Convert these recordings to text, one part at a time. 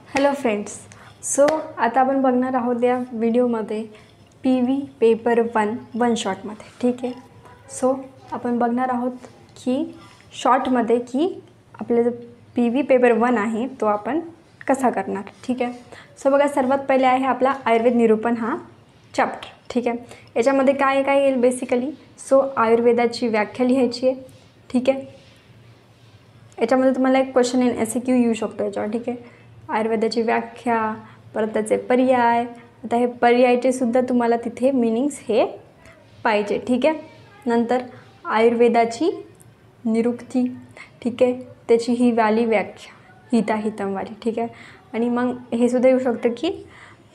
Hello friends. So आता आपण बघणार आहोत या व्हिडिओमध्ये PV पेपर वन शॉटमध्ये. ठीक आहे. सो आपण बघणार आहोत की शॉर्टमध्ये की आपले जो PV पेपर 1 आहे तो आपण कसा करणार. ठीक आहे. सो बघा, सर्वात पहिले आहे आपला आयुर्वेद निरूपण हा चॅप्टर. ठीक आहे. याच्यामध्ये काय काय येईल बेसिकली. सो आयुर्वेदाची व्याख्या लिहायची आहे. ठीक आहे. याच्यामध्ये तुम्हाला एक क्वेश्चन इन SQ येऊ शकतो याच्यावर. ठीक आहे. आयुर्वेदाची व्याख्या, परत त्याचे पर्याय. आता हे पर्यायचे सुद्धा तुम्हाला तिथे मीनिंग्स हे पाहिजे. ठीक आहे. नंतर आयुर्वेदाची निरुक्ती. ठीक आहे. त्याची ही वाली व्याख्या हिताहितमवाली. ठीक आहे. आणि मग हे सुद्धा येऊ शकतं की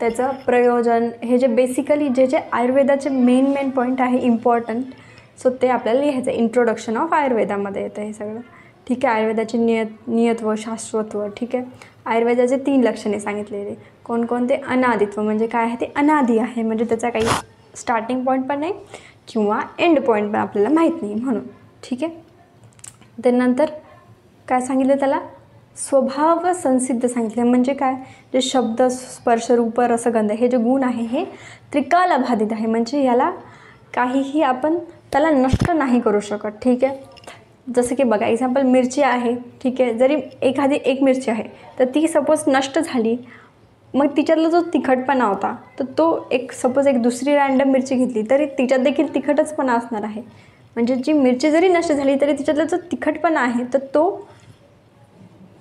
त्याचं प्रयोजन. हे जे बेसिकली जे आयुर्वेदाचे मेन पॉईंट आहे इम्पॉर्टंट, सो ते आपल्याला लिहायचं. इंट्रोडक्शन ऑफ आयुर्वेदामध्ये येतं हे सगळं. ठीक आहे. आयुर्वेदाचे नियत्व, शाश्वतत्व. ठीक आहे. आयुर्वेदाचे 3 लक्षणे सांगितलेले. कोणकोणते? अनादित्व म्हणजे काय आहे, ते अनादी आहे, म्हणजे त्याचा काही स्टार्टिंग पॉईंट पण नाही किंवा एंड पॉईंट पण आपल्याला माहीत नाही म्हणून. ठीक आहे. त्यानंतर काय सांगितलं, त्याला स्वभाव संसिद्ध सांगितलं. म्हणजे काय, जे शब्द, स्पर्श, रूप, रसगंध हे जे गुण आहे हे त्रिकाल बाधित आहे, म्हणजे याला काहीही आपण त्याला नष्ट नाही करू शकत. ठीक आहे. जसं की बघा, एक्झाम्पल मिरची आहे. ठीक आहे. जरी एखादी एक मिरची आहे तर ती सपोज नष्ट झाली, मग तिच्यातला जो तिखटपणा होता तर तो सपोज एक दुसरी रँडम मिरची घेतली तरी तिच्यात देखील तिखटचपणा असणार आहे. म्हणजे जी मिरची जरी नष्ट झाली तरी तिच्यातला जो तिखटपणा आहे तर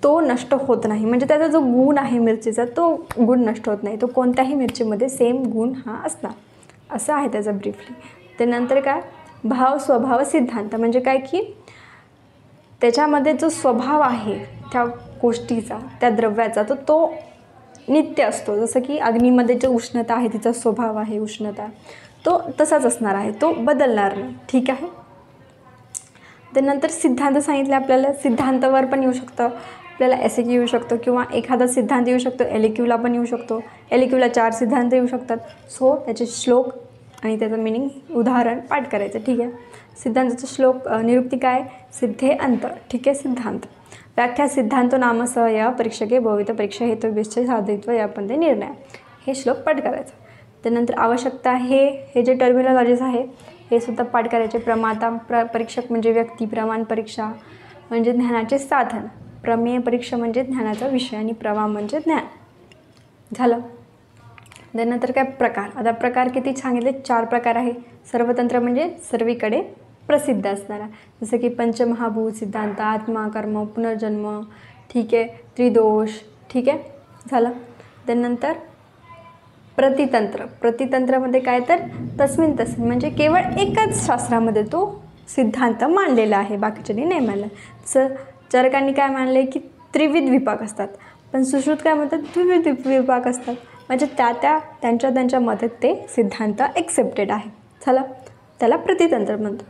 तो नष्ट होत नाही. म्हणजे त्याचा जो गुण आहे मिरचीचा तो गुण नष्ट होत नाही. तो कोणत्याही मिरचीमध्ये सेम गुण हा असणार. असं आहे त्याचं ब्रीफली. त्यानंतर काय, भाव स्वभाव सिद्धांत. म्हणजे काय की त्याच्यामध्ये जो स्वभाव आहे त्या गोष्टीचा, त्या द्रव्याचा, तो नित्य असतो. जसं की अग्नीमध्ये जो उष्णता आहे, तिचा स्वभाव आहे उष्णता, तो तसाच असणार आहे, तो बदलणार नाही. ठीक आहे. त्यानंतर सिद्धांत सांगितले आपल्याला. सिद्धांतावर पण येऊ शकतं आपल्याला, SQ येऊ शकतो किंवा एखादा सिद्धांत येऊ शकतो. LQ पण येऊ शकतो. LQ 4 सिद्धांत येऊ शकतात. सो त्याचे श्लोक आणि त्याचं मिनिंग, उदाहरण पाठ करायचं. ठीक आहे. सिद्धांताचा श्लोक, निरुक्ती काय, सिद्धे अंत. ठीक आहे. सिद्धांत व्याख्या, सिद्धांतो नामसह या परीक्षके भवित परीक्षा हेतु विषय साधित्व या पण ते निर्णय. हे श्लोक पाठ करायचं. त्यानंतर आवश्यकता, हे जे टर्मिनॉलॉजीज आहे हे सुद्धा पाठ करायचे. प्रमाता, परीक्षक म्हणजे व्यक्ती. प्रमाण परीक्षा म्हणजे ज्ञानाचे साधन. प्रमेय परीक्षा म्हणजे ज्ञानाचा विषय. आणि प्रवा म्हणजे ज्ञान. झालं. त्यानंतर काय, प्रकार. आता प्रकार किती सांगितले, 4 प्रकार आहे. सर्वतंत्र म्हणजे सर्वीकडे प्रसिद्ध असणारा, जसं की पंचमहाभूत सिद्धांत, आत्मा, कर्म, पुनर्जन्म. ठीक आहे. त्रिदोष. ठीक आहे. झालं. त्यानंतर प्रतितंत्र. प्रतितंत्रामध्ये काय, तर तस्मिन म्हणजे केवळ एकाच शास्त्रामध्ये तो सिद्धांत मांडलेला आहे, बाकीच्यांनी नाही मांडला. जसं चरकांनी काय मांडले की त्रिविध विभाग असतात, पण सुश्रुत काय म्हणतात, द्विविध विभाग असतात. म्हणजे त्यांच्या मते ते सिद्धांत एक्सेप्टेड आहे. झालं. त्याला प्रतितंत्र म्हणतो.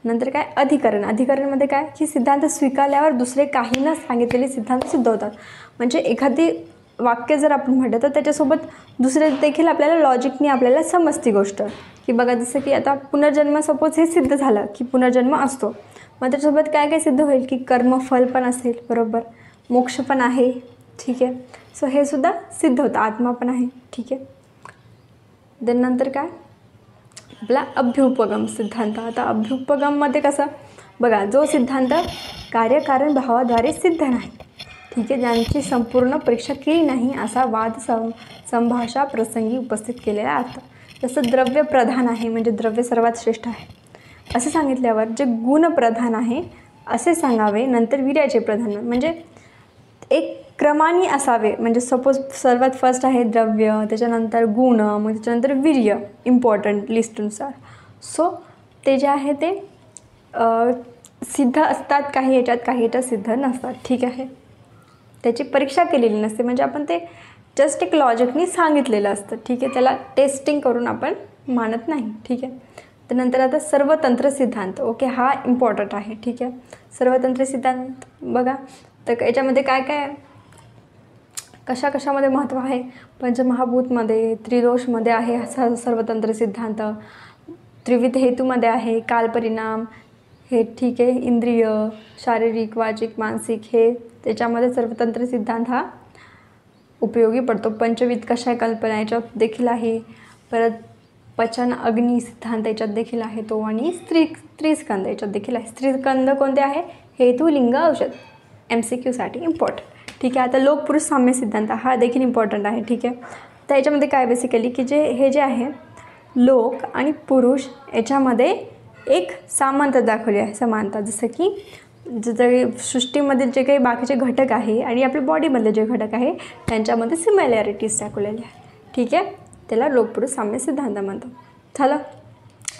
नंतर काय, अधिकरण. अधिकरणमध्ये काय की सिद्धांत स्वीकारल्यावर दुसरे काही न सांगितलेले सिद्धांत सिद्ध होतात. म्हणजे एखादी वाक्य जर आपण म्हटलं तर त्याच्यासोबत दुसरे देखील आपल्याला लॉजिकनी आपल्याला समजती गोष्ट. की बघा, जसं की आता पुनर्जन्म सपोज हे सिद्ध झालं की पुनर्जन्म असतो, मग त्याच्यासोबत काय काय सिद्ध होईल की कर्मफल पण असेल, बरोबर, मोक्ष पण आहे. ठीक आहे. सो हे सुद्धा सिद्ध होतं. आत्मा पण आहे. ठीक आहे. त्यानंतर काय, आपला अभ्युपगम सिद्धांत. आता अभ्युपगममध्ये कसं, बघा, जो सिद्धांत कार्यकारण भावाद्वारे सिद्ध नाही. ठीक आहे. ज्यांची संपूर्ण परीक्षा केली नाही असा वाद संभाषा प्रसंगी उपस्थित केलेला आहे. जसं द्रव्य प्रधान आहे म्हणजे द्रव्य सर्वात श्रेष्ठ आहे असं सांगितल्यावर जे गुण प्रधान आहे असे सांगावे. नंतर वीर्याचे प्रधान म्हणजे एक क्रमाने असावे. म्हणजे सपोज सर्वात फर्स्ट आहे द्रव्य, त्याच्यानंतर गुण, मग त्याच्यानंतर वीर्य, इम्पॉर्टंट लिस्टनुसार. सो ते जे आहे ते सिद्ध असतात काही याच्यात सिद्ध नसतात. ठीक आहे. त्याची परीक्षा केलेली नसते, म्हणजे आपण ते जस्ट एक लॉजिकनी सांगितलेलं असतं. ठीक आहे. त्याला टेस्टिंग करून आपण मानत नाही. ठीक आहे. त्यानंतर आता सर्वतंत्र सिद्धांत. ओके, हा इम्पॉर्टंट आहे. ठीक आहे. सर्वतंत्र सिद्धांत बघा, तर याच्यामध्ये काय काय, कशामध्ये महत्त्व आहे. पंचमहाभूतमध्ये, त्रिदोषमध्ये आहे हा सर्वतंत्र सिद्धांत. त्रिविध हेतूमध्ये आहे, कालपरिणाम हे. ठीक आहे. इंद्रिय, शारीरिक, वाचिक, मानसिक, हे त्याच्यामध्ये सर्वतंत्र सिद्धांत हा उपयोगी पडतो. पंचविध कशा कल्पना याच्यात देखील आहे. परत पचन अग्नी सिद्धांत याच्यात देखील आहे तो. आणि त्रिस्कंद याच्यात देखील आहे. त्रिस्कंद कोणते आहे? हेतू लिंग औषध, MCQसाठी इम्पॉर्टंट. ठीक आहे. आता लोक पुरुष साम्य सिद्धांत हा देखील इम्पॉर्टंट आहे. ठीक आहे. तर याच्यामध्ये काय बेसिकली की हे जे आहे लोक आणि पुरुष याच्यामध्ये एक समानता दाखवली आहे. समानता जसं की सृष्टीमध्ये जे काही बाकीचे घटक आहे आणि आपल्या बॉडीमधले जे घटक आहे त्यांच्यामध्ये सिमिलॅरिटीज दाखवलेली आहे. ठीक आहे. त्याला लोकपुरुष साम्य सिद्धांत म्हणतो. झालं.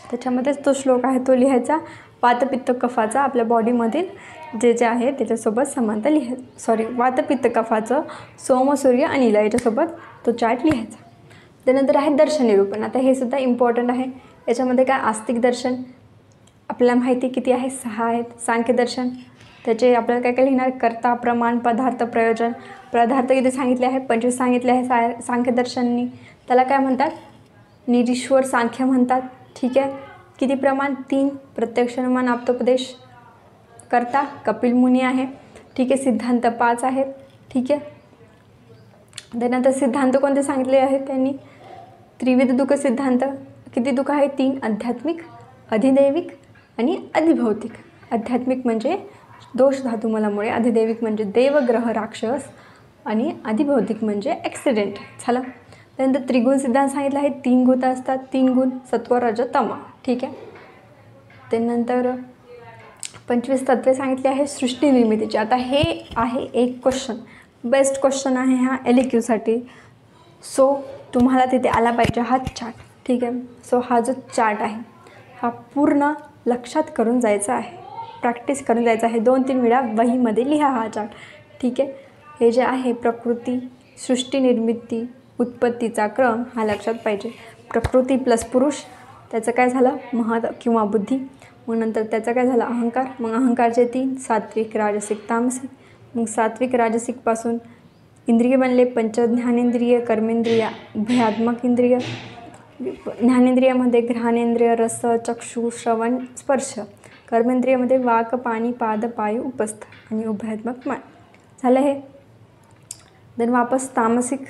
त्याच्यामध्येच तो श्लोक आहे तो लिहायचा. वातपित्त कफाचा आपल्या बॉडीमधील जे आहे त्याच्यासोबत समानता वातपित्त कफाचं सोम सूर्य अनिल याच्यासोबत तो चार्ट लिहायचा. त्यानंतर आहे दर्शन निरूपण. आता हे सुद्धा इम्पॉर्टंट आहे. याच्यामध्ये काय आस्तिक दर्शन आपल्याला माहिती किती आहे? 6 आहेत. सांख्य दर्शन त्याचे आपल्याला काय काय लिहिणार? कर्ता, प्रमाण, पदार्थ, प्रयोजन. पदार्थ किती सांगितले आहे? 25 सांगितले आहे सांख्य दर्शननी. त्याला काय म्हणतात? निरीश्वर सांख्य म्हणतात. ठीक आहे. किती प्रमाण? 3. प्रत्यक्ष अनुमान, आप्तोपदेश. कर्ता कपिल मुनी आहे. ठीक आहे. सिद्धांत 5 आहेत. ठीक आहे. त्यानंतर सिद्धांत कोणते सांगितले आहेत त्यांनी? त्रिविध दुःख सिद्धांत. किती दुःख आहे? 3. आध्यात्मिक, अधिदैविक आणि अधिभौतिक. आध्यात्मिक म्हणजे दोष धातुमलामुळे, अधिदैविक म्हणजे देव ग्रह राक्षस आणि अधिभौतिक म्हणजे ॲक्सिडेंट. झालं. त्यानंतर त्रिगुण सिद्धांत सांगितलं आहे. 3 गुण असतात. 3 गुण सत्व रज तम. ठीक आहे. त्यानंतर 25 तत्वे सांगितले आहे सृष्टी निर्मितीची. आता हे आहे एक क्वेश्चन, बेस्ट क्वेश्चन आहे हा LAQसाठी. सो तुम्हाला तिथे आला पाहिजे हा चार्ट. ठीक आहे. सो हा जो चार्ट आहे हा पूर्ण लक्षात करून जायचा आहे, प्रॅक्टिस करून जायचं आहे. 2-3 वेळा वहीमध्ये लिहा हा चार्ट. ठीक आहे. हे जे आहे प्रकृती, सृष्टी निर्मिती, उत्पत्तीचा क्रम हा लक्षात पाहिजे. प्रकृती प्लस पुरुष त्याचं काय झालं? महत किंवा बुद्धी. मग नंतर त्याचं काय झालं? अहंकार. मग अहंकारचे 3 सात्विक, राजसिक, तामसिक. मग सात्विक राजसिकपासून इंद्रिय बनले. पंचज्ञानेंद्रिय, कर्मेंद्रिय, उभयात्मक इंद्रिय. ज्ञानेंद्रियामध्ये घ्राणेंद्रिय, रस, चक्षु, श्रवण, स्पर्श. कर्मेंद्रियामध्ये वाक, पाणी, पाद, पायू, उपस्थ आणि उभयात्मक मन. झालं हे. देन वापस तामसिक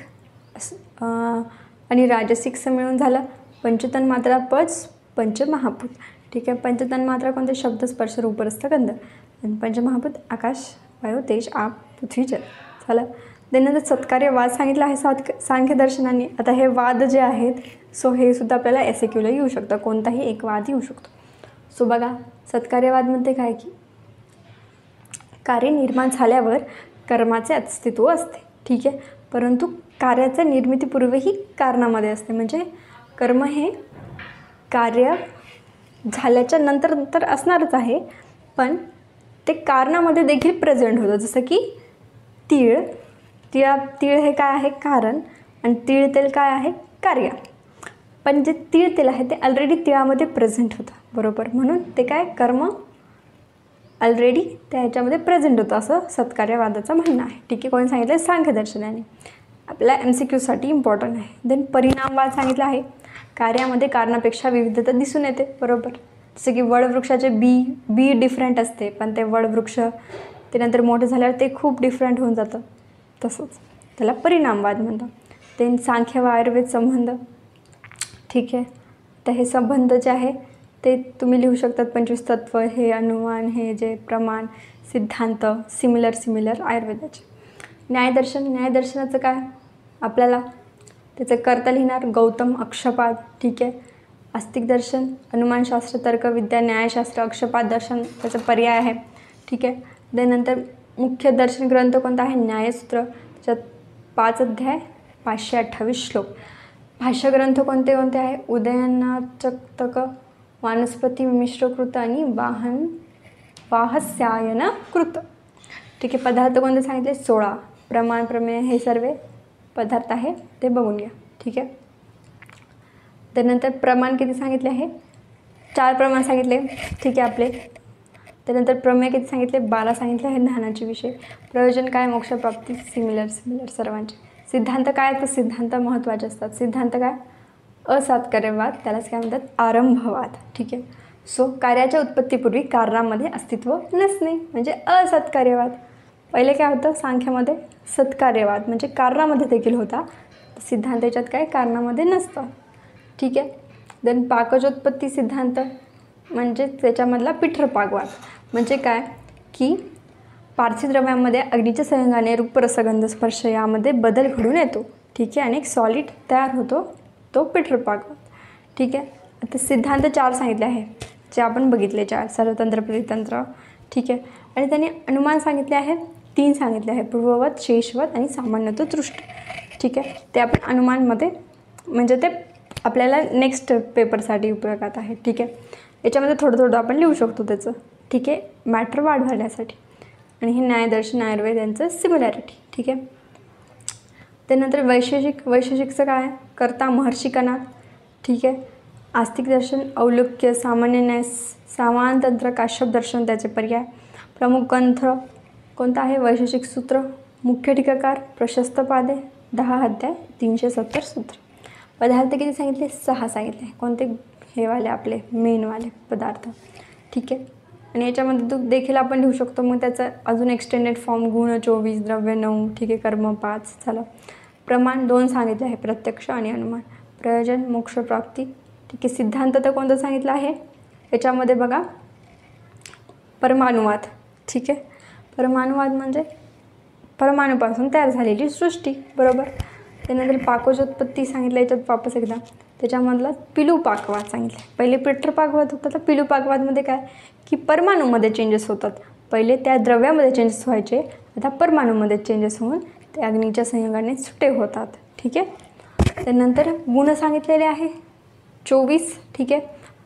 आणि राजसिकचं मिळून झालं पंचतन्मात्रा पच पंचमहाभूत. ठीक आहे. पंचतन्मात्रा कोणते? शब्द, स्पर्श, रूप, रस, गंध. आणि पंचमहाभूत आकाश, वायू, तेज, आप, पृथ्वी, जल. झालं. त्यानंतर सत्कार्यवाद सांगितलं आहे सांख्य दर्शनाने. आता हे वाद जे आहेत सो हे सुद्धा आपल्याला SAQला येऊ शकतं. कोणताही एक वाद येऊ शकतो. सो बघा सत्कार्यवाद म्हणते काय की कार्य निर्माण झाल्यावर कर्माचे अस्तित्व असते. ठीक आहे. परंतु कार्याच्या निर्मितीपूर्वीही कारणामध्ये असते. म्हणजे कर्म हे कार्य झाल्याच्या नंतर असणारच आहे, पण ते कारणामध्ये देखील प्रेझेंट होतं. जसं की तीळ हे काय आहे? कारण. आणि तीळ तेल काय आहे? कार्य. पण जे तीळ तेल आहे ते ऑलरेडी तिळामध्ये प्रेझेंट होतं. बरोबर. म्हणून ते काय? कर्म ऑलरेडी त्या ह्याच्यामध्ये प्रेझेंट होतं असं सत्कार्यवादाचं म्हणणं आहे. ठीक आहे. कोणी सांगितलं? सांख्यदर्शनाने. आपल्या MCQसाठी इम्पॉर्टंट आहे. देन परिणामवाद सांगितलं आहे. कार्यामध्ये कारणापेक्षा विविधता दिसून येते. बरोबर. जसं की वडवृक्षाचे बी डिफरंट असते, पण ते वडवृक्ष ते नंतर मोठे झाल्यावर ते खूप डिफरंट होऊन जातं. तसंच त्याला परिणामवाद म्हणतात. देन सांख्य व आयुर्वेद संबंध. ठीक आहे. तर हे संबंध जे आहे ते तुम्ही लिहू शकतात. 25 तत्व, हे अनुमान, हे जे प्रमाण, सिद्धांत, सिमिलर आयुर्वेदाचे. न्यायदर्शनाचं काय? आपल्याला त्याचं कर्ता लिहिणार गौतम, अक्षपाद. ठीक आहे. आस्तिक दर्शन, अनुमानशास्त्र, तर्कविद्या, न्यायशास्त्र, अक्षपाद दर्शन त्याचा पर्याय आहे. ठीक आहे. त्यानंतर मुख्य दर्शन ग्रंथ कोणता आहे? न्यायसूत्र. त्याच्यात 5 अध्याय, 528 श्लोक. भाष्यग्रंथ कोणते आहे? उदयनाचक्तक, वानस्पती मिश्रकृत आणि वाहस्यायन कृत. ठीक आहे. पदार्थ कोणते सांगितले? 16. प्रमाण, प्रमेय हे सर्व पदार्थ आहे ते बघून घ्या. ठीक आहे. त्यानंतर प्रमाण किती सांगितले आहे? 4 प्रमाण सांगितले. ठीक आहे आपले. त्यानंतर प्रमेय किती सांगितले? 12 सांगितले आहे ज्ञानाचे विषय. प्रयोजन काय? मोक्षप्राप्ती. सिमिलर सर्वांचे. सिद्धांत काय? तर सिद्धांत महत्त्वाचे असतात. सिद्धांत काय? असत्कार्यवाद, त्यालाच काय म्हणतात? आरंभवाद. ठीक आहे. सो कार्याच्या उत्पत्तीपूर्वी कारणामध्ये अस्तित्व नसणे म्हणजे असत्कार्यवाद. पहिले काय होतं सांख्यामध्ये सत्कार्यवाद म्हणजे कारणामध्ये देखील होता, सिद्धांत याच्यात काय कारणामध्ये नसतं. ठीक आहे. देन पाकजोत्पत्ती सिद्धांत म्हणजे त्याच्यामधला पिठरपाकवाद म्हणजे काय की पार्थिव द्रव्यांमध्ये अग्नीच्या संयोगाने रूप रसगंध स्पर्श यामध्ये बदल घडून येतो. ठीक आहे. आणि एक सॉलिड तयार होतो, तो पिठरपाकवाद. ठीक आहे. आता सिद्धांत 4 सांगितले आहे जे आपण बघितले, 4 सर्वतंत्र प्रतितंत्र. ठीक आहे. आणि त्यांनी अनुमान सांगितले आहे 3 सांगितले आहे, पूर्ववत, शेषवत आणि सामान्यतः दृष्ट. ठीक आहे. ते आपण अनुमानमध्ये म्हणजे ते आपल्याला नेक्स्ट पेपरसाठी उपयोगात आहे. ठीक आहे. याच्यामध्ये थोडं थोडं आपण लिहू शकतो त्याचं. ठीक आहे. मॅटर वाढवण्यासाठी. आणि हे न्यायदर्शन आयुर्वेद यांचं सिमिलॅरिटी. ठीक आहे. त्यानंतर वैशेषिकचं काय करता महर्षी कणाद. ठीक आहे. आस्तिक दर्शन, औलुक्य, सामान्य न्याय, सामानतंत्र, काश्यप दर्शन त्याचे पर्याय, प्रमुख ग्रंथ कोणता आहे वैशेषिक सूत्र, मुख्य टीकाकार, प्रशस्त पादे, 10 अध्याय, 370 सूत्र. पदार्थ किती सांगितले 6 सांगितले. कोणते हेवाले आपले मेनवाले पदार्थ. ठीक आहे. आणि याच्यामध्ये देखील आपण लिहू शकतो मग त्याचं अजून एक्सटेंडेड फॉर्म गुण 24, द्रव्य 9. ठीक आहे. कर्म 5 झालं. प्रमाण 2 सांगितले आहे, प्रत्यक्ष आणि अनुमान. प्रयोजन मोक्षप्राप्ती. ठीक आहे. सिद्धांत तर कोणतं सांगितलं आहे याच्यामध्ये बघा परमाणुवाद. ठीक आहे. परमाणुवाद म्हणजे परमाणूपासून तयार झालेली सृष्टी. बरोबर. त्यानंतर पाकजोत्पत्ती सांगितलं याच्यात वापस एकदा. त्याच्यामधला पिलूपाकवाद सांगितलं. पहिले पिठरपाकवाद होता, तर पिलूपाकवादमध्ये काय की परमाणूमध्ये चेंजेस होतात. पहिले त्या द्रव्यामध्ये चेंजेस व्हायचे, आता परमाणूमध्ये चेंजेस होऊन ते अग्नीच्या संयोगाने सुटे होतात. ठीक आहे. त्यानंतर गुण सांगितलेले आहे 24. ठीक आहे.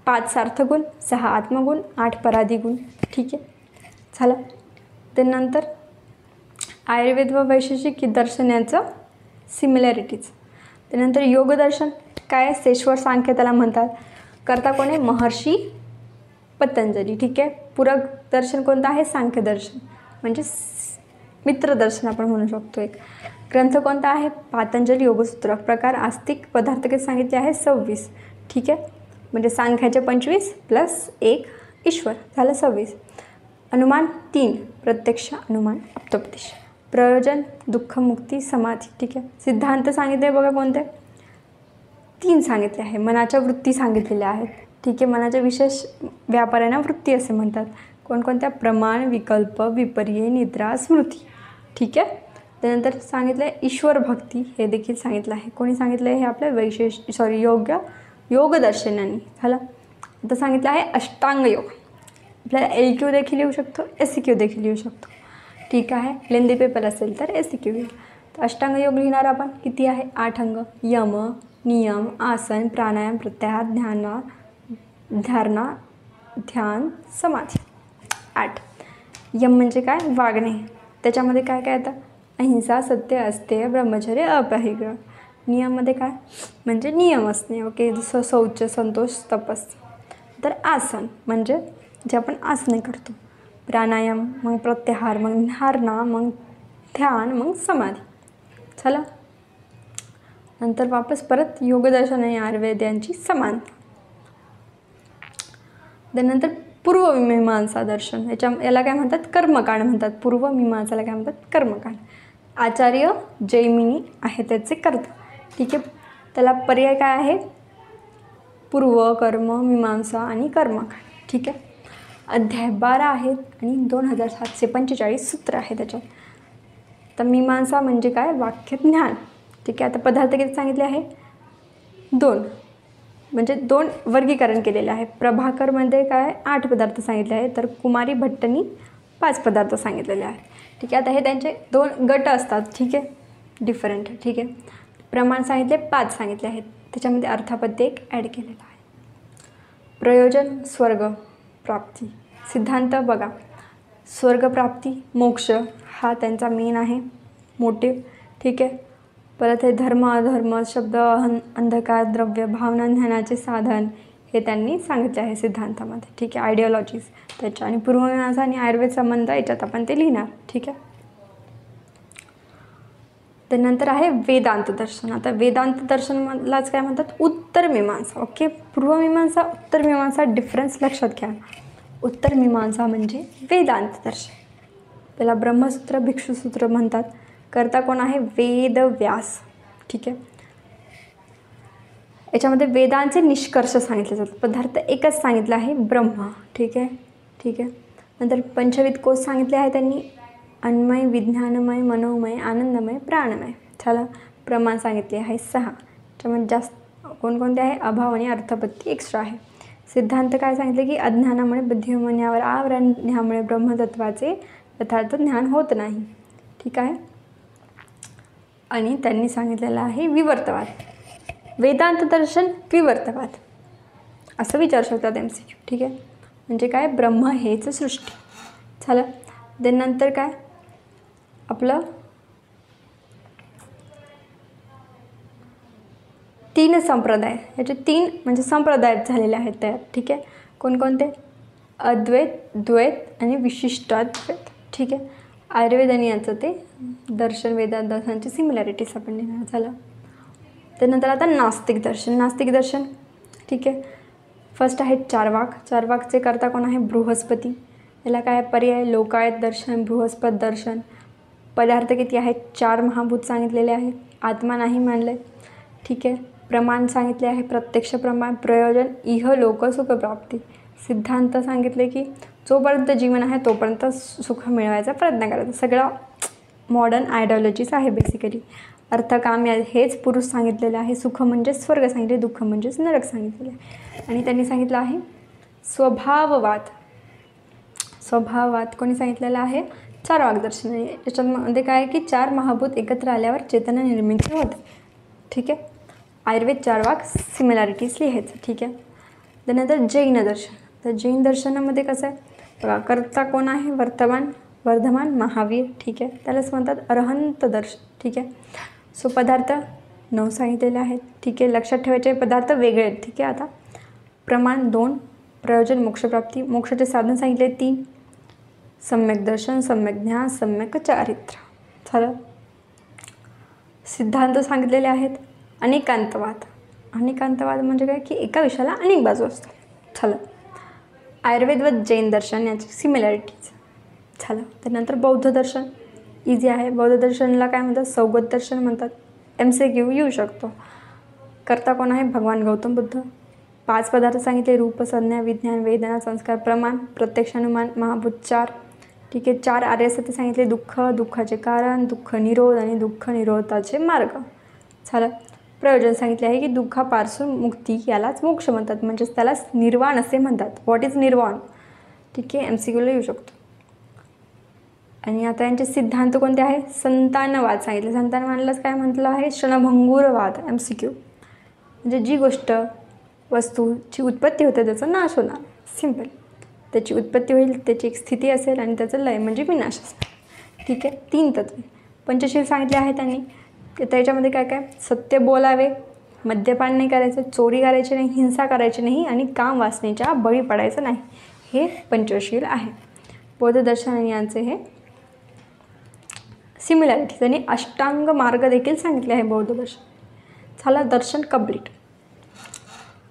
5 सार्थगुण, 6 आत्मगुण, 8 परादिगुण. ठीक आहे. झालं. त्यानंतर आयुर्वेद व वैशेषिक दर्शन यांचं सिमिलॅरिटीज. त्यानंतर योगदर्शन काय शेश्वर सांख्य त्याला म्हणतात. करता कोण आहे महर्षी पतंजली. ठीक आहे. पूरक दर्शन कोणतं आहे सांख्यदर्शन म्हणजे मित्रदर्शन आपण म्हणू शकतो. एक ग्रंथ कोणता आहे पातंजली योगसूत्र. प्रकार आस्तिक. पदार्थ किती सांगितले आहे 26. ठीक आहे. म्हणजे सांख्याचे 25 + 1 ईश्वर झालं 26. अनुमान 3 प्रत्यक्ष, अनुमान, आप्तोपदेश. प्रयोजन दुःखमुक्ती, समाधी. ठीक आहे. सिद्धांत सांगितले बघा कोणते 3 सांगितले आहे. मनाच्या वृत्ती सांगितलेल्या आहेत. ठीक आहे. मनाच्या विशेष व्यापाऱ्यांना वृत्ती असे म्हणतात. कोणकोणत्या प्रमाण, विकल्प, विपर्य, निद्रा, स्मृती. ठीक आहे. त्यानंतर सांगितलं आहे ईश्वर भक्ती हे देखील सांगितलं आहे. कोणी सांगितलं आहे हे आपल्या योगदर्शनांनी. झालं. आता सांगितलं आहे अष्टांग योग. आपल्याला LQ देखील येऊ शकतो, SQ देखील येऊ शकतो. ठीक आहे. लेंदी पेपर असेल तर SQ येईल. तर अष्टांग योग लिहिणार आपण किती आहे 8 अंग. यम, नियम, आसन, प्राणायाम, प्रत्याहार, धारणा, ध्यान, समाधी. 8. यम म्हणजे काय वागणे. त्याच्यामध्ये काय काय येतं अहिंसा, सत्य, अस्तेय, ब्रह्मचर्य, अपरिग्रह. नियममध्ये काय म्हणजे नियम असणे. ओके. जसं शौच, संतोष, तपस. तर आसन म्हणजे जे आपण आसने करतो. प्राणायाम, मग प्रत्याहार, मग धारणा, मग ध्यान, मग समाधी. चला. नंतर वापस परत योगदर्शन आणि आयुर्वेद यांची समानता. त्यानंतर पूर्वमीमांसा दर्शन याला काय म्हणतात कर्मकांड म्हणतात. पूर्वमीमांसाला काय म्हणतात कर्मकांड. आचार्य जैमिनी आहे त्याचे कर्ता. ठीक आहे. त्याला पर्याय काय आहे पूर्व, कर्म, मीमांसा आणि कर्मकांड. ठीक आहे. अध्याय 12 आहेत आणि 2745 सूत्र आहे त्याच्यात. तर मीमांसा म्हणजे काय वाक्य ज्ञान. ठीक आहे. आता पदार्थ किती सांगितले आहे 2 म्हणजे 2 वर्गीकरण केलेले आहे. प्रभाकरमध्ये काय 8 पदार्थ सांगितले आहेत, तर कुमारी भट्टनी 5 पदार्थ सांगितलेले आहेत. ठीक आहे. आता हे त्यांचे 2 गट असतात. ठीक आहे. डिफरंट. ठीक आहे. प्रमाण सांगितले 5 सांगितले आहेत. त्याच्यामध्ये अर्थापत्य 1 ॲड केलेला आहे. प्रयोजन स्वर्ग प्राप्ती. सिद्धांत बघा स्वर्गप्राप्ती, मोक्ष हा त्यांचा मेन आहे मोटिव्ह. ठीक आहे. परत हे धर्म, अधर्म, शब्द, अंधकार, द्रव्य, भावना, ज्ञानाचे साधन हे त्यांनी सांगितले आहे सिद्धांतामध्ये. ठीक आहे. आयडिओलॉजीज त्याच्या आणि पूर्वमीमांसा आणि आयुर्वेद संबंध याच्यात आपण ते लिहिणार. ठीक आहे. त्यानंतर आहे वेदांत दर्शन. आता वेदांत दर्शनमधलाच काय म्हणतात उत्तर मीमांसा. ओके. पूर्वमीमांसा, उत्तर मीमांसा डिफरन्स लक्षात घ्या. उत्तर मीमांसा म्हणजे वेदांत दर्शन. त्याला ब्रह्मसूत्र भिक्षुसूत्र म्हणतात. कर्ता कोण आहे? वेदव्यास. ठीक आहे. याच्यामध्ये वेदांचे निष्कर्ष सांगितले जातात. पदार्थ एकच सांगितला आहे, ब्रह्म. ठीक आहे. ठीक आहे. नंतर पंचविध कोश सांगितले आहे त्यांनी, अन्मय, विज्ञानमय, मनोमय, आनंदमय, प्राणमय. त्याला प्रमाण सांगितले आहे 6. त्याच्यामध्ये जास्त कोणकोणते आहे? अभाव आणि अर्थपत्ती एक्स्ट्रा आहे. सिद्धांत काय सांगितले की अज्ञानामुळे बुद्धिमत्तेवर आवरण, ह्यामुळे ब्रह्मतत्वाचे यथार्थ ज्ञान होत नाही. ठीक आहे. आणि त्यांनी सांगितलेलं आहे विवर्तवाद. वेदांत दर्शन विवर्तवाद असं विचारू शकतात MCQ. ठीक आहे. म्हणजे काय? ब्रह्म हेच सृष्टी. झालं. नंतर काय आपलं 3 संप्रदाय. याचे 3 म्हणजे संप्रदाय झालेले आहेत तयार. ठीक आहे. कोणकोणते? अद्वैत, द्वैत आणि विशिष्टाद्वैत. ठीक आहे. आयुर्वेद आणि यांचं ते दर्शन, वेदांत दर्शनाची सिमिलॅरिटीज आपण लिहिणार. झालं. त्यानंतर आता नास्तिक दर्शन. नास्तिक दर्शन. ठीक आहे. फर्स्ट आहे चार्वाक. चार्वाकचे कर्ता कोण आहे? बृहस्पती. याला काय पर्याय? लोकायत दर्शन, बृहस्पत दर्शन. पदार्थ किती आहेत? 4 महाभूत सांगितलेले आहेत. आत्मा नाही मानले. ठीक आहे. प्रमाण सांगितले आहे, प्रत्यक्ष प्रमाण. प्रयोजन इहलोक सुखप्राप्ती. सिद्धांत सांगितले की जोपर्यंत जीवन आहे तोपर्यंत सुख मिळवायचा प्रयत्न करायचा. सगळं मॉडर्न आयडिओलॉजीज आहे बेसिकली. अर्थकाम हेच पुरुष सांगितलेलं आहे. सुख म्हणजे स्वर्ग सांगितले, दुःख म्हणजेच नरक सांगितलेले आहे. आणि त्यांनी सांगितलं आहे स्वभाववाद. स्वभाववाद कोणी सांगितलेला आहे? चार्वाक दर्शन. याच्यामध्ये काय आहे की 4 महाभूत एकत्र आल्यावर चेतना निर्मिती होते. ठीक आहे. आयुर्वेद चार्वाक सिमिलॅरिटीज लिहायचं. ठीक आहे. त्यानंतर जैन दर्शन. तर जैन दर्शनामध्ये कसं आहे बघा, कर्ता कोण आहे? वर्धमान महावीर. ठीक आहे. त्यालाच म्हणतात अरहंत दर्शन. ठीक आहे. सो पदार्थ 9 सांगितलेले आहेत. ठीक आहे. लक्षात ठेवायचे पदार्थ वेगळे आहेत. ठीक आहे. आता प्रमाण 2, प्रयोजन मोक्षप्राप्ती. मोक्षाचे साधन सांगितले 3, सम्यक दर्शन, सम्यक ज्ञान, सम्यक चारित्र्य. झालं. सिद्धांत सांगितलेले आहेत. अनेकांतवाद. अनेकांतवाद म्हणजे काय की एका विषयाला अनेक बाजू असतात. झालं. आयुर्वेद व जैन दर्शन याची सिमिलॅरिटीज. झालं. त्यानंतर बौद्ध दर्शन. इझी आहे. बौद्ध दर्शनला काय म्हणतात? सौगत दर्शन म्हणतात. MCQ येऊ शकतो. कर्ता कोण आहे? भगवान गौतम बुद्ध. 5 पदार्थ सांगितले, रूप, संज्ञा, विज्ञान, वेदना, संस्कार, प्रमाण, प्रत्यक्षानुमान, महाभूत 4. ठीक आहे. 4 आर्य सत्य सांगितले, दुःख, दुःखाचे कारण, दुःख निरोध आणि दुःख निरोधाचे मार्ग. झालं. प्रयोजन सांगितले आहे की दुःखापासून मुक्ती यालाच मोक्ष म्हणतात, म्हणजेच त्यालाच निर्वाण असे म्हणतात. व्हॉट इज निर्वाण? ठीक आहे. MCQला येऊ शकतो. आणि आता यांचे सिद्धांत कोणते आहे? संतानवाद सांगितले. संतानवादालाच काय म्हटलं आहे? क्षणभंगुरवाद. MCQ म्हणजे जी गोष्ट वस्तूची उत्पत्ती होते त्याचा नाश होणार. सिम्पल. त्याची उत्पत्ती होईल, त्याची एक स्थिती असेल आणि त्याचं लय म्हणजे विनाश असेल. ठीक आहे. 3 तत्वे. पंचशील सांगितले आहे त्यांनी. त्याच्यामध्ये काय काय? सत्य बोलावे, मद्यपान नाही करायचं, चोरी करायची नाही, हिंसा करायची नाही आणि काम वासनेच्या बळी पडायचं नाही. हे पंचशील आहे. बौद्ध दर्शन यांचे हे सिमिलॅरिटीज. आणि अष्टांग मार्ग देखील सांगितले आहे बौद्ध दर्शन. झालं दर्शन कंप्लीट.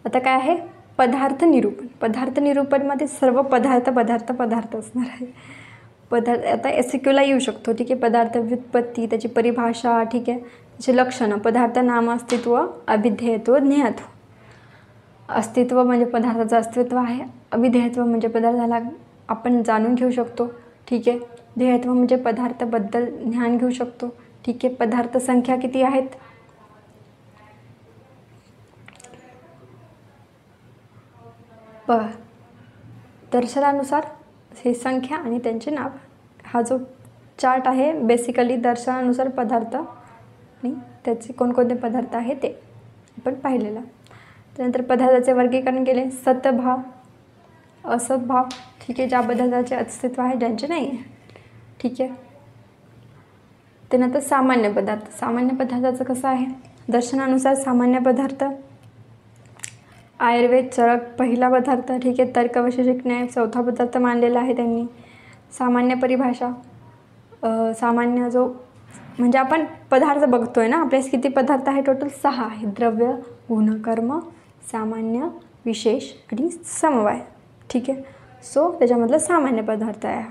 आता काय आहे? पदार्थ निरूपण. पदार्थ निरूपणमध्ये सर्व पदार्थ असणार आहे. पदार्थ आता MCQला येऊ शकतो. ठीक आहे. पदार्थ व्युत्पत्ती, त्याची परिभाषा. ठीक आहे. त्याची लक्षणं. पदार्थ नाम, अस्तित्व, अभिधेयत्व, ज्ञेयत्व. अस्तित्व म्हणजे पदार्थाचं अस्तित्व आहे. अभिधेयत्व म्हणजे पदार्थाला आपण जाणून घेऊ शकतो. ठीक आहे. ध्येयत्व म्हणजे पदार्थाबद्दल ज्ञान घेऊ शकतो. ठीक आहे. पदार्थ संख्या किती आहेत? बघा, दर्शनानुसार हे संख्या आणि त्यांचे नाव. हा जो चार्ट आहे बेसिकली दर्शनानुसार पदार्थ आणि त्याचे कोणकोणते पदार्थ आहे ते आपण पाहिलेलं. त्यानंतर पदार्थाचे वर्गीकरण केले. सतभाव, असतभाव. ठीक आहे. ज्या पदार्थाचे अस्तित्व आहे, ज्यांचे नाही आहे. ठीक आहे. त्यानंतर सामान्य पदार्थ. सामान्य पदार्थाचं कसं आहे? दर्शनानुसार सामान्य पदार्थ आयुर्वेद चरक पहिला पदार्थ. ठीक आहे. तर्क वैशेषिक न्याय 4था पदार्थ मानलेला आहे त्यांनी. सामान्य परिभाषा. सामान्य जो म्हणजे आपण पदार्थ बघतोय ना, आपल्यास किती पदार्थ आहे? टोटल 6 आहे. द्रव्य, गुण, कर्म, सामान्य, विशेष आणि समवाय. ठीक आहे. सो त्याच्यामधलं सामान्य पदार्थ आहे.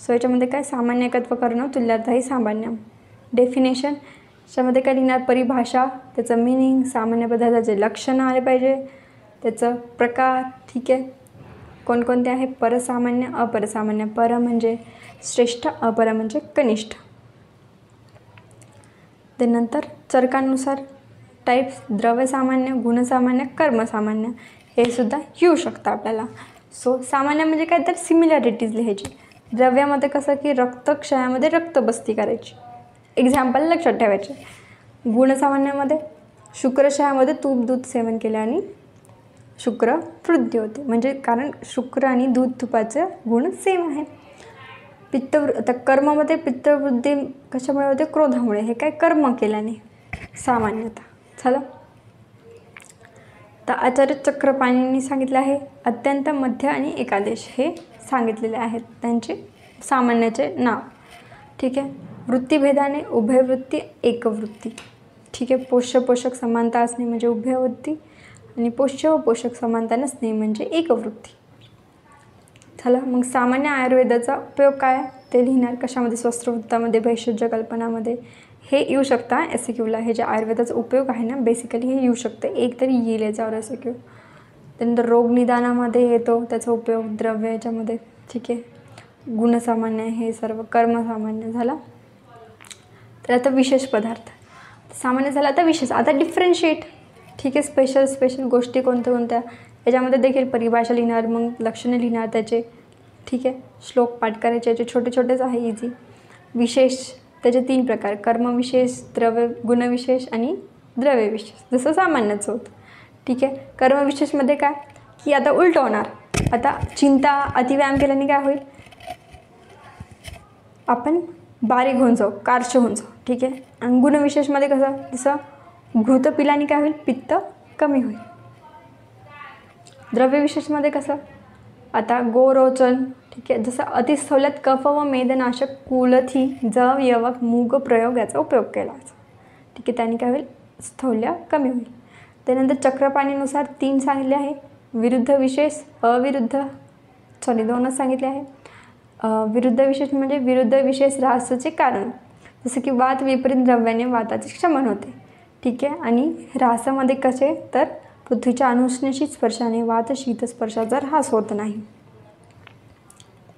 सो याच्यामध्ये काय सामान्य एकत्व करणं तुल्यताही सामान्यम. डेफिनेशन याच्यामध्ये काय लिहिणार परिभाषा, त्याचं मिनिंग, सामान्य पदार्थाचे लक्षणं आले पाहिजे, त्याचं प्रकार. ठीक आहे, कोणकोणते आहे परसामान्य अपरसामान्य. पर म्हणजे श्रेष्ठ, अपर म्हणजे कनिष्ठ. त्यानंतर चरकांनुसार टाईप्स द्रव्यसामान्य, गुणसामान्य, कर्मसामान्य हे सुद्धा येऊ शकतं आपल्याला. सो सामान्य म्हणजे काय तर सिमिलॅरिटीज लिहायची. द्रव्यामध्ये कसं की रक्तक्षयामध्ये रक्तबस्ती करायची, एक्झाम्पल लक्षात ठेवायचे. गुणसामान्यामध्ये शुक्रक्षयामध्ये तूप दूध सेवन केल्याने शुक्र वृद्धी होते, म्हणजे कारण शुक्र आणि दूध तुपाचे गुण सेम आहे. आता कर्मामध्ये पित्तवृद्धी कशामुळे होते क्रोधामुळे, हे काय कर्म केल्याने सामान्यतः. झालं. तर आचार्य चक्रपाणींनी सांगितलं आहे अत्यंत, मध्य आणि एकादेश हे सांगितलेले आहेत त्यांचे सामान्याचे नाव. ठीक आहे. वृत्तीभेदाने उभयवृत्ती एकवृत्ती. ठीक आहे. पोष्य पोषक समानता असणे म्हणजे उभयवृत्ती आणि पोष्य व पोषक समानता नसणे म्हणजे एकवृत्ती. झालं. मग सामान्य आयुर्वेदाचा उपयोग काय ते लिहिणार कशामध्ये स्वस्त्रवृत्तामध्ये, भैषज्य कल्पनामध्ये हे येऊ शकतं SQ ला. हे जे आयुर्वेदाचा उपयोग आहे ना बेसिकली हे येऊ शकतं, एक तरी येईल याच्यावर SQ. त्यानंतर रोगनिदानामध्ये येतो त्याचा उपयोग द्रव्य याच्यामध्ये. ठीक आहे. गुणसामान्य हे सर्व कर्मसामान्य. झाला. तर आता विशेष पदार्थ सामान्य झाला. आता विशेष, आता डिफरन्शिएट. ठीक आहे. स्पेशल गोष्टी कोणत्या कोणत्या याच्यामध्ये देखील परिभाषा लिहिणार, मग लक्षणे लिहिणार त्याचे. ठीक आहे. श्लोक पाठ करायचे, याचे छोटे छोटेच आहे इझी. विशेष त्याचे 3 प्रकार, कर्मविशेष, द्रव्य गुणविशेष आणि द्रव्यविशेष, जसं सामान्यचं होतं. ठीक आहे. कर्मविशेषमध्ये काय की आता उलट होणार. आता चिंता अतिव्यायाम केल्याने काय होईल, आपण बारीक होऊन जाऊ, कारश होऊन जाऊ. ठीक आहे. आणि गुणविशेषमध्ये कसं, जसं घृत पिल्याने काय होईल, पित्त कमी होईल. द्रव्यविशेषमध्ये कसं, आता गोरोचन. ठीक आहे. जसं अतिस्थौल्यात कफ व मेदनाशक, कुलथी, जव, यवक, मूग प्रयोग याचा उपयोग केला. ठीक आहे. त्याने काय होईल, स्थौल्य कमी होईल. त्यानंतर चक्रपाणीनुसार 3 सांगितले आहे. विरुद्ध विशेष, अविरुद्ध 2च सांगितले आहे. विरुद्ध विशेष म्हणजे विरुद्ध विशेष ऱ्हासाचे कारण, जसं की वात विपरीत द्रव्याने वाताचे शमन होते. ठीक आहे. आणि ऱ्हासामध्ये कसे तर पृथ्वीच्या अनुष्णेशी स्पर्शाने वात शीत स्पर्शाचा ऱ्हास होत नाही.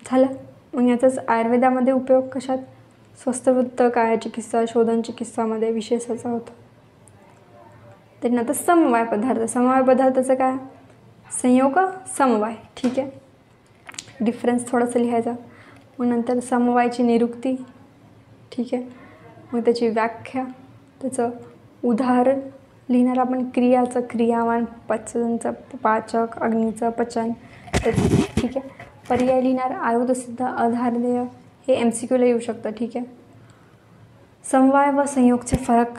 झालं. मग याचाच आयुर्वेदामध्ये उपयोग कशात, स्वस्थवृत्त, कायचिकित्सा, शोधन चिकित्सामध्ये विशेषाचा होतो. त्यानंतर समवाय पदार्थ. समवाय पदार्थाचं काय, संयोग समवाय. ठीक आहे. डिफरन्स थोडंसं लिहायचा. मग नंतर समवायची निरुक्ती. ठीक आहे. मग त्याची व्याख्या, त्याचं उदाहरण लिहिणार आपण. क्रियाचं क्रियावान, पचनचं पाचक, अग्नीचं पचन त्याचं. ठीक आहे. पर्याय लिहिणार. आयुधसिद्ध, आधारदेय हे MCQ ला येऊ शकतं. ठीक आहे. समवाय व संयोगचे फरक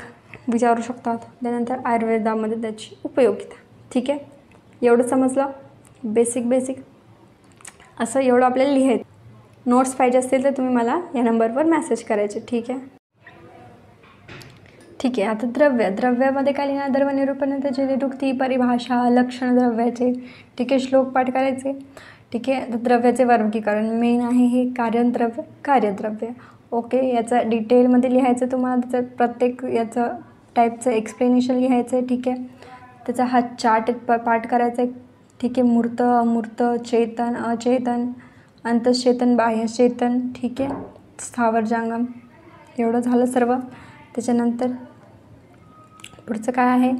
विचारू शकतात. त्यानंतर आयुर्वेदामध्ये त्याची उपयोगिता. ठीक आहे. एवढं समजलं बेसिक असं एवढं आपल्याला लिहायचं. नोट्स पाहिजे असतील तर तुम्ही मला या नंबरवर मेसेज करायचे. ठीक आहे. ठीक आहे. आता द्रव्यामध्ये काय लिहिणार, द्रव्यनिरूपण, त्याची निरुक्ती, परिभाषा, लक्षण द्रव्याचे. ठीक आहे. श्लोक पाठ करायचे. ठीक आहे. तर द्रव्याचे वर्गीकरण मेन आहे हे, कार्यद्रव्य, कार्यद्रव्य. ओके. याचं डिटेलमध्ये लिहायचं तुम्हाला, त्याचं प्रत्येक याचं टाईपचं एक्सप्लेनेशन लिहायचं आहे. ठीक आहे. त्याचा हा चार्ट पाठ करायचा आहे. ठीक आहे. मूर्त, अमूर्त, चेतन, अचेतन, अंतश्चेतन, बाह्यचेतन. ठीक आहे. स्थावर जांगम एवढं झालं सर्व. त्याच्यानंतर पुढचं काय आहे,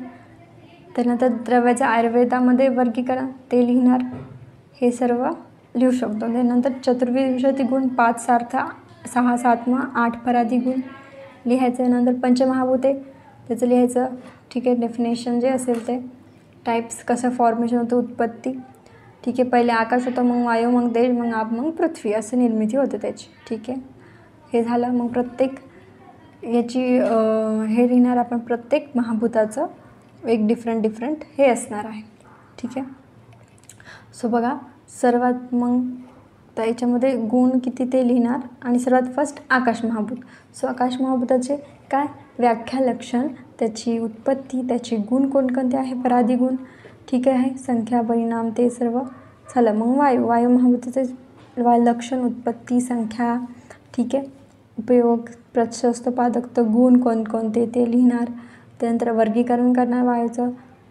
त्यानंतर द्रव्याचं आयुर्वेदामध्ये वर्गीकरण ते लिहिणार. हे सर्व लिहू शकतो. त्यानंतर चतुर्विंशती गुण, 5 सार्थ, 6 सात्मा, 8 पराधी गुण लिहायचं. नंतर पंचमहाभूते त्याचं लिहायचं. ठीक आहे. डेफिनेशन जे असेल ते, टाईप्स, कसं फॉर्मेशन होतं, उत्पत्ती. ठीक आहे. पहिले आकाश होतं, मग वायू, मग देश, मग आप, मग पृथ्वी, असं निर्मिती होते त्याची. ठीक आहे. हे झालं. मग प्रत्येक याची हे लिहिणार आपण, प्रत्येक महाभूताचं एक डिफरंट हे असणार आहे. ठीक आहे. सो बघा, सर्वात मग त्याच्यामध्ये गुण किती ते लिहिणार. आणि सर्वात फर्स्ट आकाश महाभूत. सो आकाश महाभूताचे काय व्याख्या, लक्षण, त्याची उत्पत्ती, त्याचे गुण कोणकोणते आहे, पराधी गुण. ठीक आहे. संख्या, परिणाम ते सर्व झालं. मग वायू महाभूताचे लक्षण, उत्पत्ती, संख्या, ठीक आहे, उपयोग, प्रशस्त पादक गुण कोणकोणते ते लिहिणार. त्यानंतर वर्गीकरण करणार वायूचं.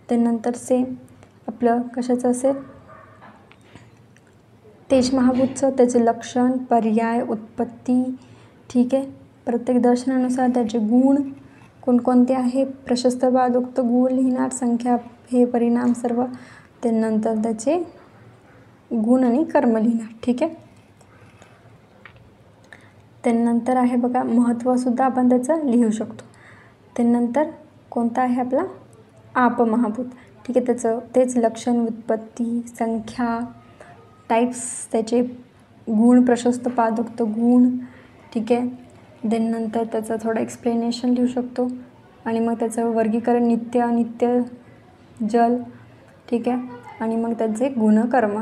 त्यानंतर सेम आपलं कशाचं असेल, तेज महाभूतचं, त्याचे लक्षण, पर्याय, उत्पत्ती, ठीक आहे, प्रत्येक दर्शनानुसार त्याचे गुण कोणकोणते आहे, प्रशस्त पादोक्त गुण लिहिणार, संख्या, हे परिणाम सर्व. त्यानंतर त्याचे गुण आणि कर्म लिहिणार. ठीक आहे. त्यानंतर आहे बघा महत्त्वसुद्धा आपण त्याचं लिहू शकतो. त्यानंतर कोणता आहे आपला आपमहाभूत. ठीक आहे, त्याचं तेच लक्षण, उत्पत्ती, संख्या, टाईप्स, त्याचे गुण, प्रशस्त पादोक्त गुण. ठीक आहे. त्यानंतर त्याचं थोडं एक्सप्लेनेशन लिहू शकतो आणि मग त्याचं वर्गीकरण, नित्य, अनित्य, जल. ठीक आहे. आणि मग त्याचे गुणकर्म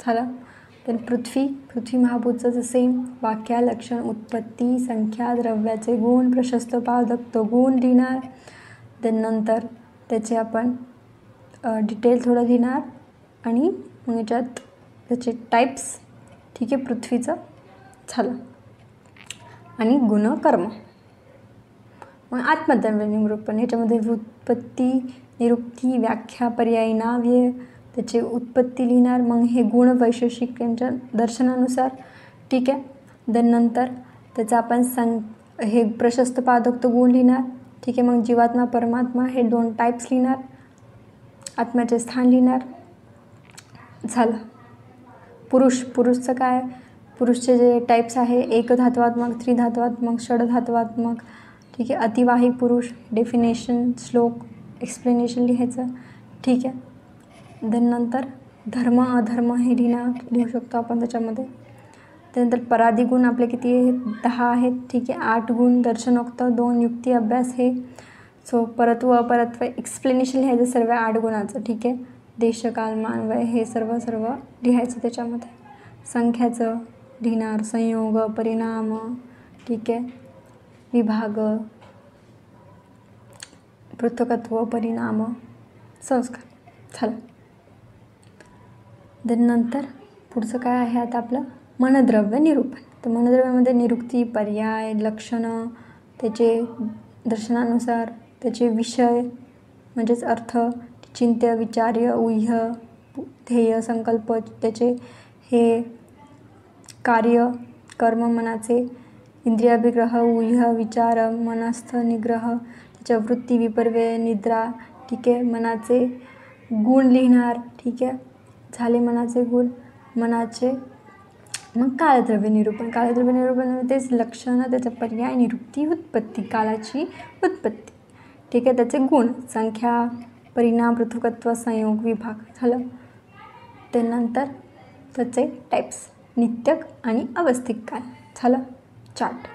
झालं. तर पृथ्वी महाभूतचं सेम वाक्या, लक्षण, उत्पत्ती, संख्या, द्रव्याचे गुण, प्रशस्त पादोक्त गुण लिहिणार. त्यानंतर त्याचे आपण डिटेल थोडं लिहिणार आणि मग याच्यात त्याचे टाईप्स. ठीक आहे, पृथ्वीचं झालं आणि गुणकर्म. मग आत्मद्रव्य निरूपण, ह्याच्यामध्ये व्युत्पत्ती, निरुक्ती, व्याख्या, पर्यायी, नाव्य, त्याची उत्पत्ती लिहिणार. मग हे गुण वैशेषिक यांच्या दर्शनानुसार. ठीक आहे. त्यानंतर त्याचं आपण हे प्रशस्त पादोक्त गुण लिहिणार. ठीक आहे. मग जीवात्मा, परमात्मा हे 2 टाईप्स लिहिणार. आत्म्याचे स्थान लिहिणार. झालं. पुरुषचं काय, पुरुषचे जे टाईप्स आहे, एकधात्वात्मक, त्रिधात्वात्मक, षडधात्वात्मक. ठीक आहे. अतिवाहिक पुरुष, डेफिनेशन, श्लोक, एक्सप्लेनेशन लिहायचं. ठीक आहे. त्यानंतर धर्म, अधर्म हे लिहू शकतो आपण त्याच्यामध्ये. त्यानंतर परादी गुण आपले किती आहेत, 10 आहेत. ठीक आहे. 8 गुण, दर्शनोक्त, 2 युक्ती, अभ्यास हे. सो परत्व, अपरत्व, एक्सप्लेनेशन लिहायचं सर्व 8 गुणाचं. ठीक आहे. देश, काल, मान, वय हे सर्व लिहायचं त्याच्यामध्ये. संख्याचं लिहिणार, संयोग, परिणाम. ठीक आहे. विभाग, पृथकत्व, परिणाम, संस्कार. झालं. त्यानंतर पुढचं काय आहे आता आपलं मनद्रव्य निरूपण. तर मनद्रव्यामध्ये निरुक्ती, पर्याय, लक्षणं, त्याचे दर्शनानुसार, त्याचे विषय म्हणजेच अर्थ, चिंत्य, विचार्य, ऊह्य, ध्येय, संकल्प, त्याचे हे कार्य, कर्म मनाचे, इंद्रियाभिग्रह, ऊह्य, विचार, मनस्थ निग्रह, त्याच्या वृत्ती, विपर्यय, निद्रा. ठीक आहे. मनाचे गुण लिहिणार. ठीक आहे. झाले मनाचे गुण. मनाचे मग कालद्रव्य निरूपण. कालद्रव्य निरूपण तेच लक्षणं, त्याचा पर्याय, निरुक्ती, उत्पत्ती, कालाची उत्पत्ती. ठीक आहे. त्याचे गुण, संख्या, परिणाम, पृथकत्व, संयोग, विभाग. झालं. त्यानंतर त्याचे टाईप्स, नित्यक आणि अवस्थिक काल. झालं. चार्ट.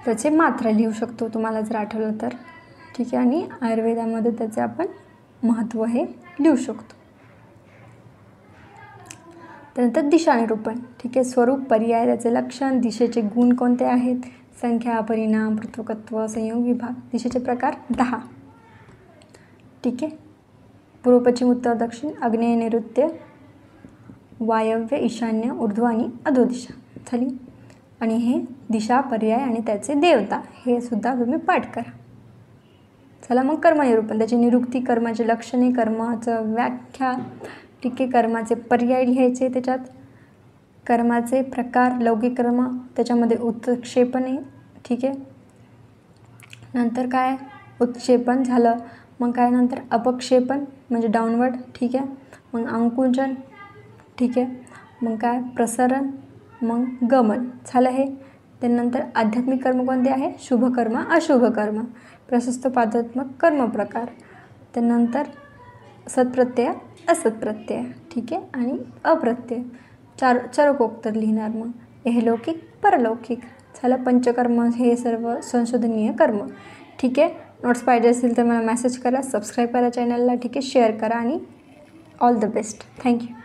त्याचे मात्रा लिहू शकतो तुम्हाला जर आठवलं तर. ठीक आहे. आणि आयुर्वेदामध्ये त्याचे आपण महत्त्व हे लिहू शकतो. त्यानंतर दिशा निरूपण. ठीक आहे. स्वरूप, पर्याय, त्याचे लक्षण, दिशेचे गुण कोणते आहेत, संख्या, परिणाम, पृथकत्व, संयोग, विभाग. दिशेचे प्रकार 10. ठीक आहे. पूर्व, पश्चिम, उत्तर, दक्षिण, आग्नेय, नैऋत्य, वायव्य, ईशान्य, ऊर्ध्व आणि अधो दिशा. झाली. आणि हे दिशा, पर्याय आणि त्याचे देवता हे सुद्धा तुम्ही पाठ करा. चला. मग कर्मनिरूपण. त्याची निरुक्ती, कर्माचे लक्षणे, कर्माचं व्याख्या. ठीक आहे. कर्माचे पर्याय लिहायचे त्याच्यात. कर्माचे प्रकार, लौकिक कर्म, त्याच्यामध्ये उत्क्षेपणे. ठीक आहे. नंतर काय उत्क्षेपण झालं. मग काय नंतर अपक्षेपण म्हणजे डाऊनवर्ड. ठीक आहे. मग अंकुंचन. ठीक आहे. मग काय प्रसरण, मग गमन. झालं हे. त्यानंतर आध्यात्मिक कर्म कोणते आहे, शुभ कर्म, अशुभ कर्म, प्रशस्त पादात्मक कर्म प्रकार. त्यानंतर सत्प्रत्यय, असत्प्रत्यय. ठीक आहे. आणि अप्रत्यय. चरकोक्तर लिहिणार. मग इहलौकिक, परलौकिक. झालं. पंचकर्म हे सर्व संशोधनीय कर्म. ठीक आहे. नोट्स पाहिजे असेल तर मला मेसेज करा, सबस्क्राईब करा चॅनलला. ठीक आहे. शेअर करा आणि ऑल द बेस्ट. थँक्यू.